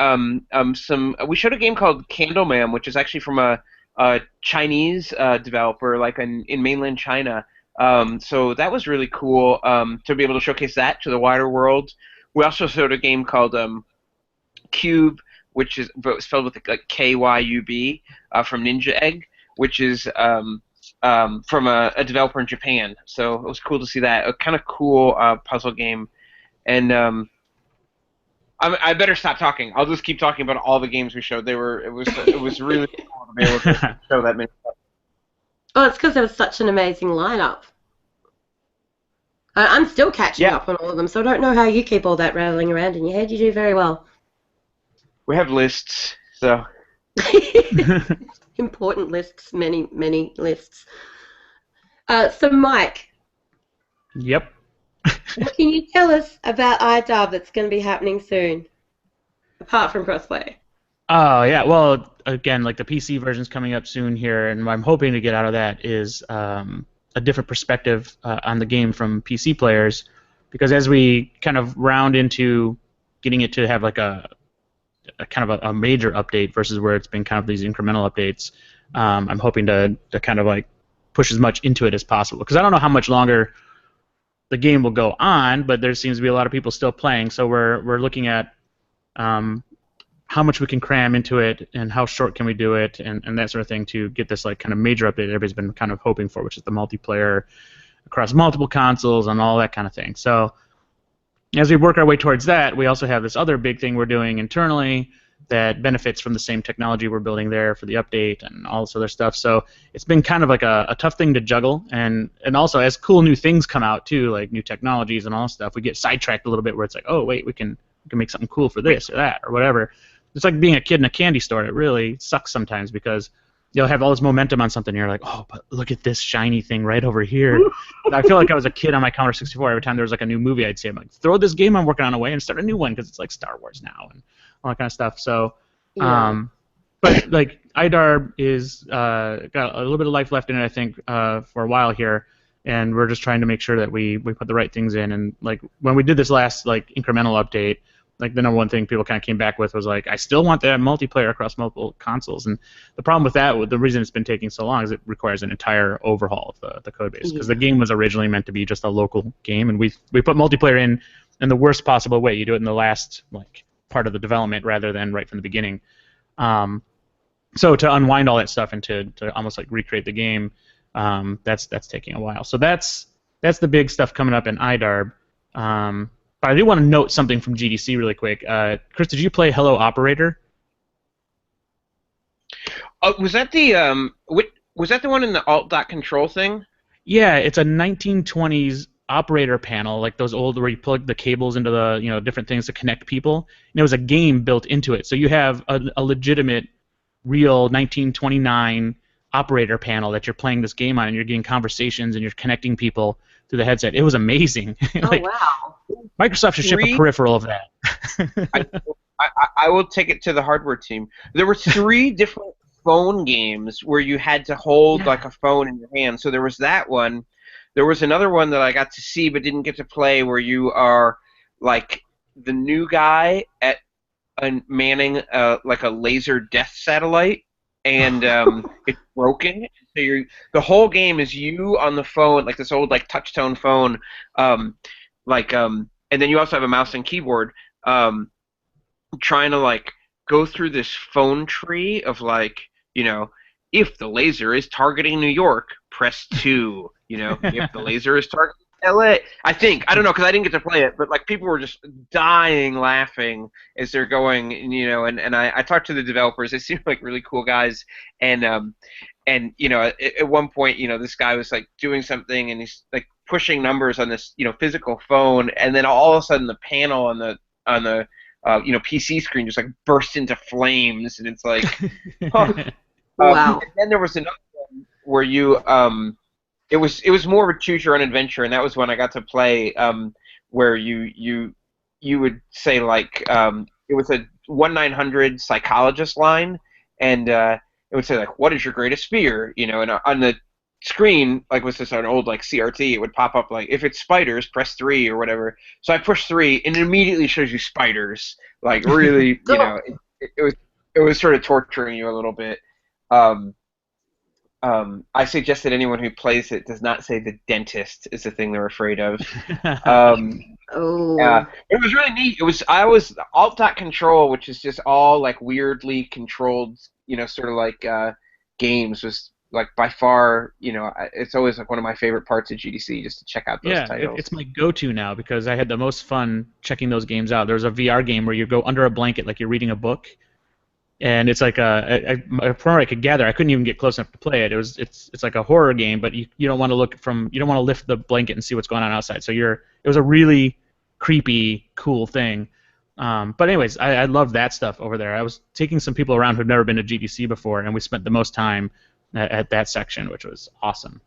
We showed a game called Candleman, which is actually from a Chinese developer, like in mainland China. So that was really cool to be able to showcase that to the wider world. We also showed a game called Cube, which is spelled with like Kyub, from Ninja Egg, which is from a developer in Japan. So it was cool to see that. A kind of cool puzzle game. And I better stop talking. I'll just keep talking about all the games we showed. It was really cool to be able to show that many stuff. Oh, it's because there was such an amazing lineup. I'm still catching up on all of them, so I don't know how you keep all that rattling around in your head. You do very well. We have lists, so. Important lists, many, many lists. So, Mike. Yep. What can you tell us about IDARB that's going to be happening soon, apart from crossplay? Oh, yeah. Well, again, like the PC version's coming up soon here, and what I'm hoping to get out of that is a different perspective on the game from PC players, because as we kind of round into getting it to have like a kind of a major update versus where it's been kind of these incremental updates, I'm hoping to kind of like push as much into it as possible, because I don't know how much longer the game will go on, but there seems to be a lot of people still playing, so we're looking at how much we can cram into it and how short can we do it and that sort of thing to get this like kind of major update that everybody's been kind of hoping for, which is the multiplayer across multiple consoles and all that kind of thing. So as we work our way towards that, we also have this other big thing we're doing internally that benefits from the same technology we're building there for the update and all this other stuff. So it's been kind of like a tough thing to juggle, and also as cool new things come out too, like new technologies and all this stuff, we get sidetracked a little bit where it's like, oh wait, we can make something cool for this or that or whatever. It's like being a kid in a candy store. It really sucks sometimes because you'll have all this momentum on something and you're like, oh, but look at this shiny thing right over here. And I feel like I was a kid on my Commodore 64. Every time there was like a new movie, I'd say, I'm like, throw this game I'm working on away and start a new one because it's like Star Wars now and all that kind of stuff. So, but like IDARB is got a little bit of life left in it, I think, for a while here, and we're just trying to make sure that we put the right things in. And like when we did this last like incremental update, like the number one thing people kind of came back with was like, I still want that multiplayer across multiple consoles. And the problem with that, the reason it's been taking so long, is it requires an entire overhaul of the code base, because the game was originally meant to be just a local game, and we put multiplayer in the worst possible way. You do it in the last like part of the development rather than right from the beginning. So to unwind all that stuff and to almost like recreate the game, that's taking a while. So that's the big stuff coming up in IDARB. But I do want to note something from GDC really quick. Chris, did you play Hello Operator? Was that the one in the alt.control thing? Yeah, it's a 1920s operator panel, like those old where you plug the cables into the different things to connect people. And there was a game built into it, so you have a legitimate, real 1929 operator panel that you're playing this game on, and you're getting conversations and you're connecting people through the headset. It was amazing. Oh wow! Microsoft should ship a peripheral of that. I will take it to the hardware team. There were 3 different phone games where you had to hold like a phone in your hand. So there was that one. There was another one that I got to see but didn't get to play, where you are like the new guy at manning like a laser death satellite, and it's broken. So the whole game is you on the phone, like this old like touch tone phone, and then you also have a mouse and keyboard, trying to like go through this phone tree of like, if the laser is targeting New York, press 2. You know, if the laser is targeting LA, I think. I don't know because I didn't get to play it, but like people were just dying laughing as they're going. You know, and I talked to the developers. They seemed like really cool guys, and you know, at one point, you know, this guy was like doing something, and he's like pushing numbers on this, you know, physical phone, and then all of a sudden the panel on the you know, PC screen just like burst into flames, and it's like, huh. Wow. And then there was another one where you it was more of a choose your own adventure, and that was when I got to play where you would say like it was a 1-900 psychologist line, and it would say like, what is your greatest fear, you know, and on the screen, like was this an old like CRT, it would pop up like, if it's spiders, press 3 or whatever. So I pushed 3, and it immediately shows you spiders, like really, you know, it was sort of torturing you a little bit. I suggest that anyone who plays it does not say the dentist is the thing they're afraid of. Oh. It was really neat. I was Alt.Control, which is just all like weirdly controlled, you know, sort of like games, was like by far, you know, it's always like one of my favorite parts of GDC, just to check out those titles. It's my go-to now because I had the most fun checking those games out. There's a VR game where you go under a blanket like you're reading a book, and it's like from what I could gather, I couldn't even get close enough to play it. It's like a horror game, but you don't want to you don't want to lift the blanket and see what's going on outside. So it was a really creepy, cool thing. But anyways, I love that stuff over there. I was taking some people around who'd never been to GDC before, and we spent the most time at that section, which was awesome.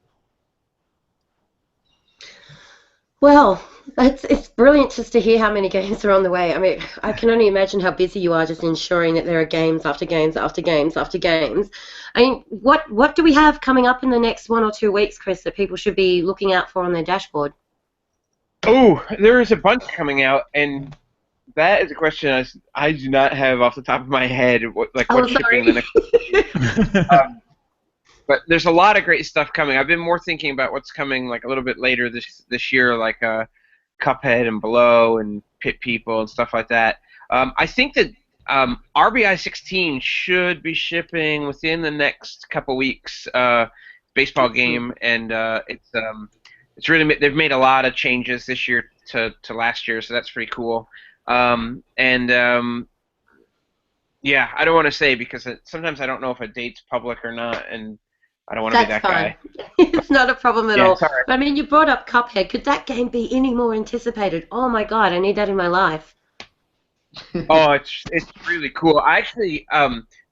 Well, it's brilliant just to hear how many games are on the way. I mean, I can only imagine how busy you are just ensuring that there are games after games after games after games. I mean, what do we have coming up in the next 1 or 2 weeks, Chris, that people should be looking out for on their dashboard? Oh, there is a bunch coming out, and that is a question I do not have off the top of my head. What's shipping the next? But there's a lot of great stuff coming. I've been more thinking about what's coming like a little bit later this year, like Cuphead and Below and Pit People and stuff like that. I think that RBI 16 should be shipping within the next couple weeks. Baseball game, and it's really, they've made a lot of changes this year to last year, so that's pretty cool. Yeah, I don't want to say because sometimes I don't know if a date's public or not, and I don't want to be that fine. guy. It's not a problem at all. Sorry. But, I mean, you brought up Cuphead. Could that game be any more anticipated? Oh my God, I need that in my life. Oh, it's really cool. I actually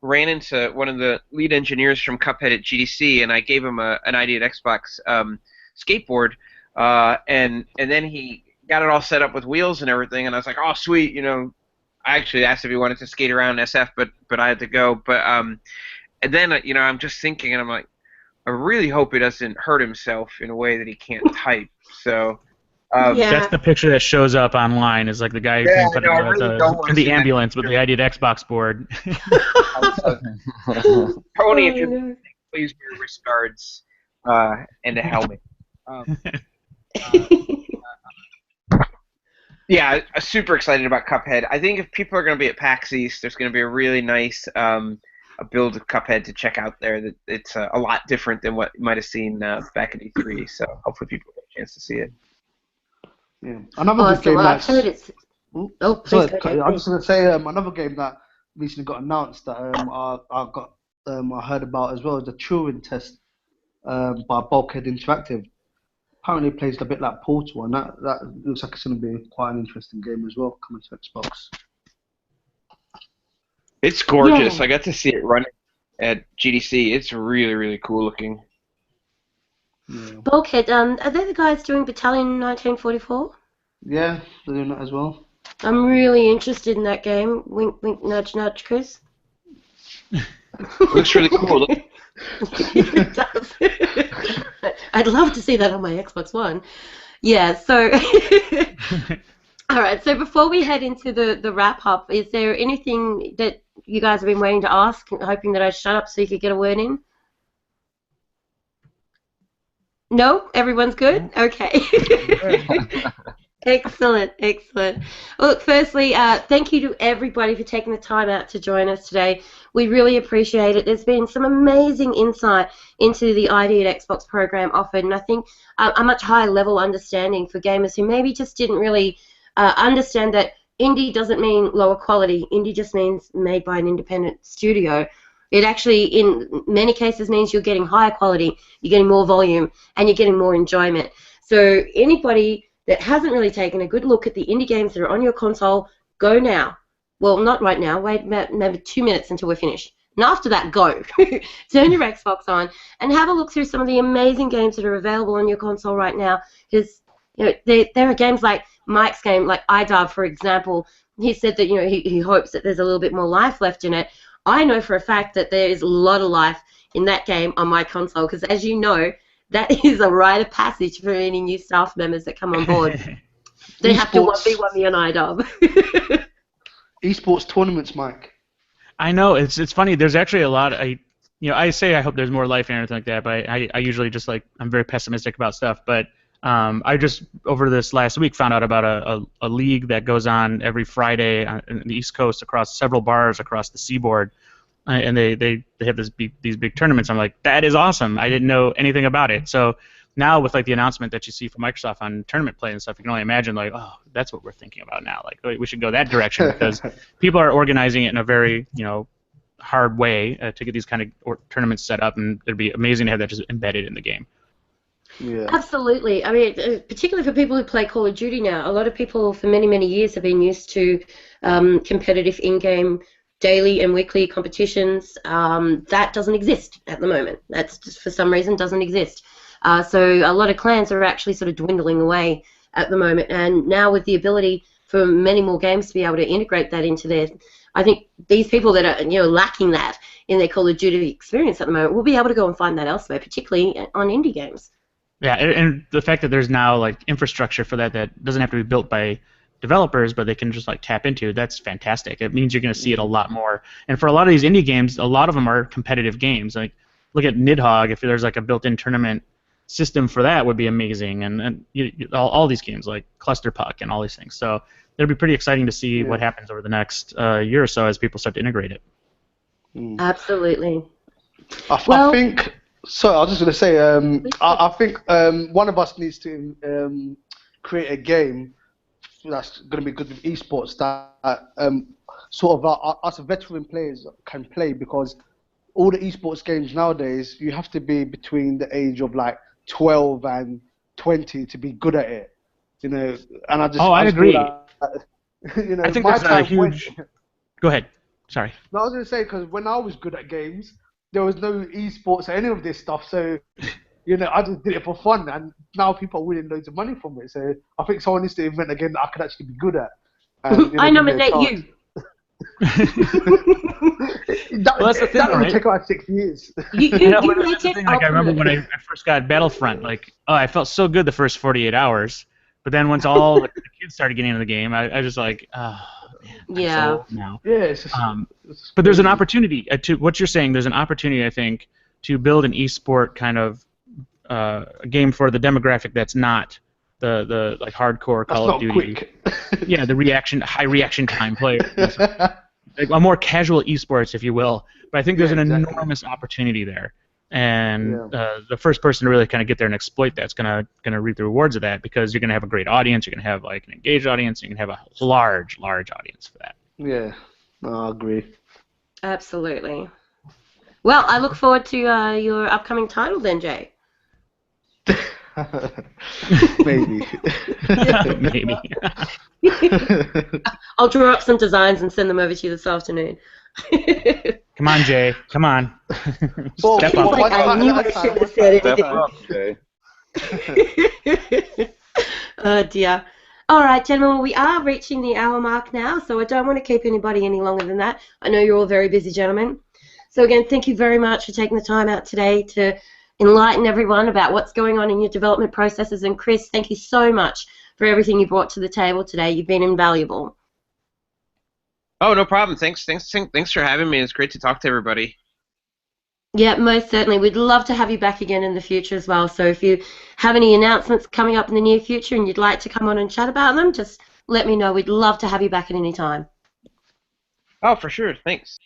ran into one of the lead engineers from Cuphead at GDC, and I gave him an ID at Xbox skateboard, and then he got it all set up with wheels and everything, and I was like, oh, sweet, you know. I actually asked if he wanted to skate around SF, but I had to go. But and then you know, I'm just thinking, and I'm like, I really hope he doesn't hurt himself in a way that he can't type. So that's the picture that shows up online. Is like the guy who came put in the ambulance with the ID at Xbox board. Tony, if you're please wear wrist guards and a helmet. Yeah, I'm super excited about Cuphead. I think if people are going to be at PAX East, there's going to be a really nice a build of Cuphead to check out there. That it's a lot different than what you might have seen back at E3. So hopefully people get a chance to see it. Yeah, another game that's. I'm just going to say another game that recently got announced that I heard about as well is the Turing Test by Bulkhead Interactive. Apparently it plays a bit like Portal, and that looks like it's going to be quite an interesting game as well, coming to Xbox. It's gorgeous. Yeah. I got to see it running at GDC. It's really, really cool looking. Yeah. Bulkhead, are they the guys doing Battalion 1944? Yeah, they're doing that as well. I'm really interested in that game. Wink, wink, nudge, nudge, Chris. Looks really cool. It does. I'd love to see that on my Xbox One. Yeah, so... All right, so before we head into the wrap-up, is there anything that you guys have been waiting to ask, hoping that I shut up so you could get a word in? No? Everyone's good? Okay. Excellent, excellent. Well, look, firstly, thank you to everybody for taking the time out to join us today. We really appreciate it. There's been some amazing insight into the ID at Xbox program offered, and I think a much higher level understanding for gamers who maybe just didn't really understand that indie doesn't mean lower quality. Indie just means made by an independent studio. It actually, in many cases, means you're getting higher quality, you're getting more volume, and you're getting more enjoyment. So anybody that hasn't really taken a good look at the indie games that are on your console, go now. Well, not right now. Wait maybe 2 minutes until we're finished. And after that, go. Turn your Xbox on and have a look through some of the amazing games that are available on your console right now. Because there are games like Mike's game, like IDARB, for example. He said that he hopes that there's a little bit more life left in it. I know for a fact that there is a lot of life in that game on my console because, as you know, that is a rite of passage for any new staff members that come on board. They have to 1v1 me on IDOB. Esports tournaments, Mike. I know it's funny. There's actually a lot. I say I hope there's more life and everything like that, but I usually just I'm very pessimistic about stuff. But I just over this last week found out about a league that goes on every Friday on the East Coast across several bars across the seaboard. And they have these big tournaments. I'm like, that is awesome. I didn't know anything about it. So now with the announcement that you see from Microsoft on tournament play and stuff, you can only imagine oh, that's what we're thinking about now. We should go that direction because people are organizing it in a very hard way to get these kind of tournaments set up, and it'd be amazing to have that just embedded in the game. Yeah. Absolutely. I mean, particularly for people who play Call of Duty now, a lot of people for many, many years have been used to competitive in-game daily and weekly competitions. That doesn't exist at the moment. That's just for some reason doesn't exist. So a lot of clans are actually sort of dwindling away at the moment. And now with the ability for many more games to be able to integrate that into their, I think these people that are lacking that in their Call of Duty experience at the moment will be able to go and find that elsewhere, particularly on indie games. Yeah, and the fact that there's now infrastructure for that doesn't have to be built by developers, but they can just tap into, that's fantastic. It means you're going to see it a lot more. And for a lot of these indie games, a lot of them are competitive games. Look at Nidhogg. If there's a built-in tournament system for that, would be amazing. And all these games like Cluster Puck and all these things. So it'll be pretty exciting to see what happens over the next year or so as people start to integrate it. Absolutely. I think. So I was just going to say, I think one of us needs to create a game that's going to be good with esports that sort of us veteran players can play, because all the esports games nowadays, you have to be between the age of 12 and 20 to be good at it. And I agree. I think that's a huge. Go ahead. Sorry. No, I was going to say, because when I was good at games, there was no esports or any of this stuff, so I just did it for fun, and now people are winning loads of money from it. So I think someone needs to invent a game that I could actually be good at. And, I nominate you. That's the thing, that right? would take about 6 years. You make it. I remember when I first got Battlefront, I felt so good the first 48 hours, but then once all the kids started getting into the game, I was just yeah. So now. Yeah, it's just, but there's an opportunity to what you're saying. There's an opportunity, I think, to build an esport kind of game for the demographic that's not the hardcore Call of Duty. Quick. Yeah, the high reaction time player. A more casual esports, if you will. But I think there's an enormous opportunity there. And the first person to really kind of get there and exploit that's gonna reap the rewards of that, because you're gonna have a great audience, you're gonna have an engaged audience, you're gonna have a large audience for that. Yeah, no, I agree. Absolutely. Well, I look forward to your upcoming title then, Jay. Maybe. Maybe. I'll draw up some designs and send them over to you this afternoon. Come on, Jay. Come on. Step up. I knew I shouldn't have said anything. Oh, dear. All right, gentlemen, we are reaching the hour mark now, so I don't want to keep anybody any longer than that. I know you're all very busy gentlemen. So, again, thank you very much for taking the time out today to enlighten everyone about what's going on in your development processes. And, Chris, thank you so much for everything you brought to the table today. You've been invaluable. Oh, no problem. Thanks for having me. It's great to talk to everybody. Yeah, most certainly. We'd love to have you back again in the future as well. So if you have any announcements coming up in the near future and you'd like to come on and chat about them, just let me know. We'd love to have you back at any time. Oh, for sure. Thanks.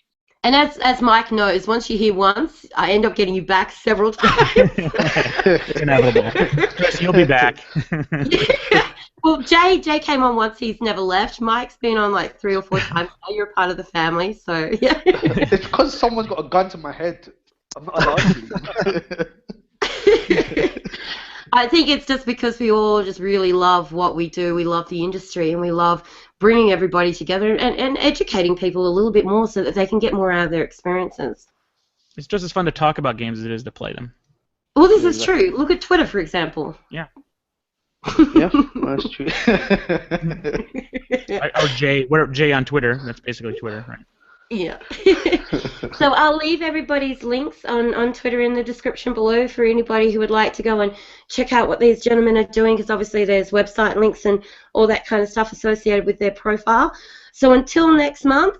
And as Mike knows, once you're here once, I end up getting you back several times. Inevitable. Chris, you'll be back. Well, Jay came on once. He's never left. Mike's been on like 3 or 4 times. You're a part of the family, so yeah. It's because someone's got a gun to my head. I'm not allowed to. I think it's just because we all just really love what we do. We love the industry, and we love bringing everybody together and educating people a little bit more so that they can get more out of their experiences. It's just as fun to talk about games as it is to play them. Well, this is true. Look at Twitter, for example. Yeah. Yeah, that's true. Or Jay, we're Jay on Twitter. That's basically Twitter, right? Yeah. So I'll leave everybody's links on Twitter in the description below for anybody who would like to go and check out what these gentlemen are doing, because obviously there's website links and all that kind of stuff associated with their profile. So until next month,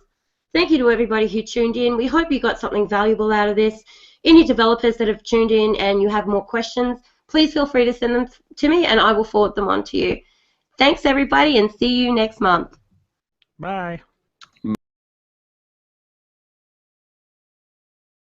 thank you to everybody who tuned in. We hope you got something valuable out of this. Any developers that have tuned in and you have more questions, please feel free to send them to me and I will forward them on to you. Thanks everybody, and see you next month. Bye.